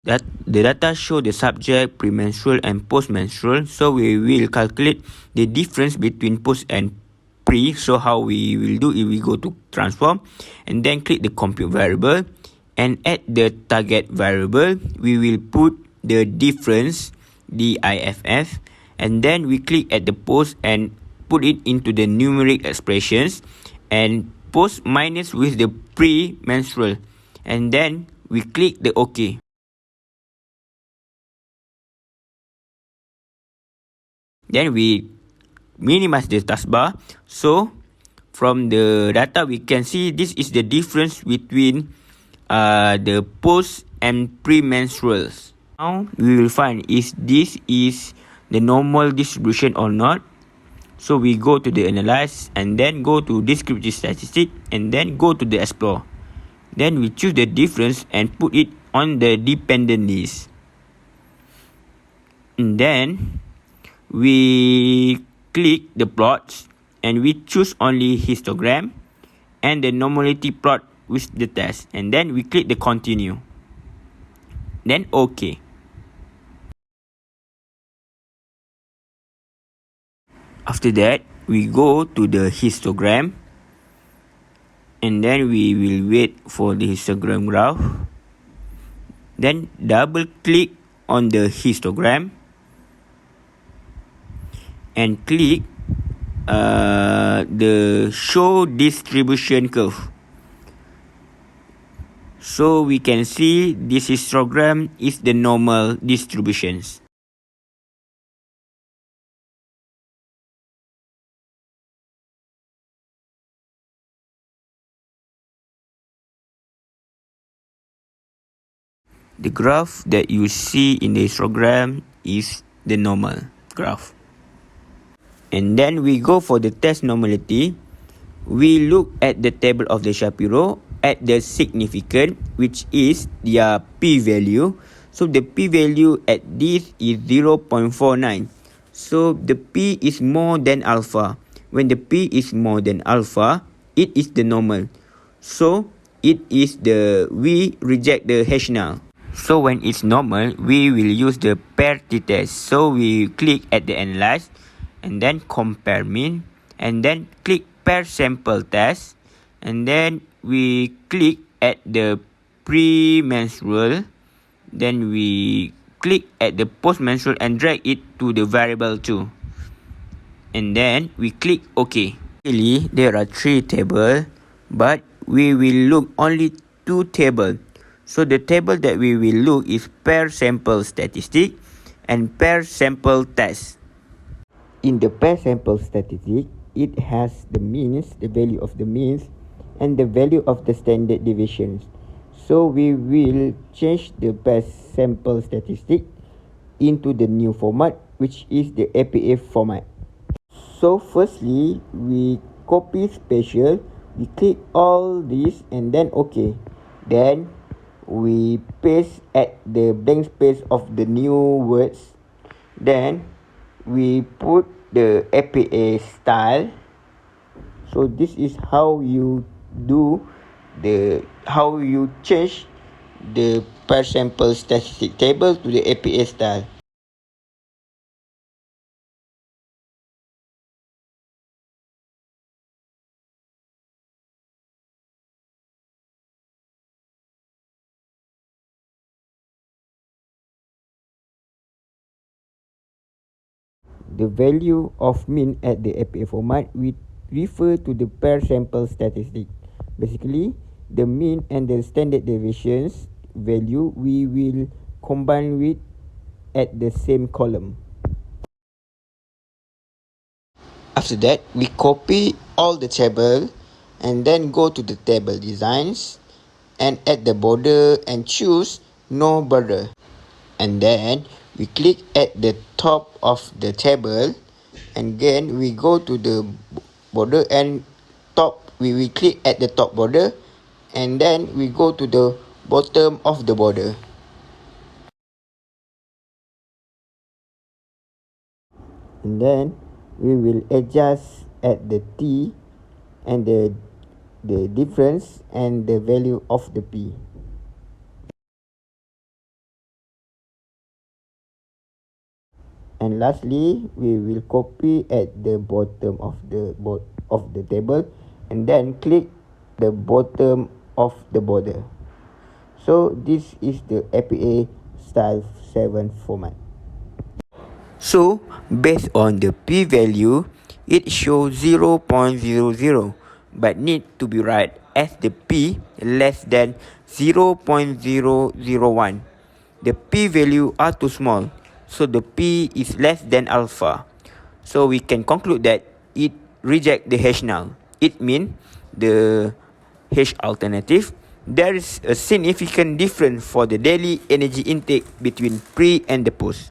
That the data show the subject premenstrual and postmenstrual, so we will calculate the difference between post and pre. So how we will do it, we go to transform and then click the compute variable, and at the target variable we will put the difference DIFF, and then we click at the post and put it into the numeric expressions, and post minus with the premenstrual, and then we click the OK. Then we minimize the taskbar. So from the data we can see this is the difference between the post and premenstruals. Now we will find if this is the normal distribution or not. So we go to the analyze and then go to descriptive statistic and then go to the explore. Then we choose the difference and put it on the dependent list. And then we click the plots and we choose only histogram and the normality plot with the test, and then we click the continue, then OK. After that we go to the histogram and then we will wait for the histogram graph, then double click on the histogram and click the show distribution curve. So we can see this histogram is the normal distributions. The graph that you see in the histogram is the normal graph. And then we go for the test normality. We look at the table of the Shapiro at the significant, which is their p-value. So the p-value at this is 0.49. So the p is more than alpha. When the p is more than alpha, it is the normal. So we reject the H null. So when it's normal, we will use the pair t-test. So we click at the analyze and then compare mean and then click pair sample test, and then we click at the premenstrual, then we click at the postmenstrual and drag it to the variable 2, and then we click OK. Really, there are 3 tables, but we will look only 2 tables. So the table that we will look is pair sample statistic and pair sample test. In the pair sample statistic, it has the means, the value of the means, and the value of the standard deviations. So we will change the pair sample statistic into the new format, which is the APA format. So firstly, we copy spatial, we click all this and then OK. Then we paste at the blank space of the new words. Then we put the APA style. So this is how you change the pair sample statistic table to the APA style. The value of mean at the APA format we refer to the pair sample statistic. Basically, the mean and the standard deviations value we will combine with at the same column. After that, we copy all the table and then go to the table designs and add the border and choose no border. And then we click at the top of the table, and again we go to the border and we will click at the top border, and then we go to the bottom of the border. And then we will adjust at the T and the difference and the value of the P. And lastly, we will copy at the bottom of the table and then click the bottom of the border. So this is the APA style 7 format. So based on the p-value, it shows 0.00 but need to be right as the p less than 0.001. The p-value are too small, so the p is less than alpha. So we can conclude that it reject the H null. It means the H alternative, there is a significant difference for the daily energy intake between pre and the post.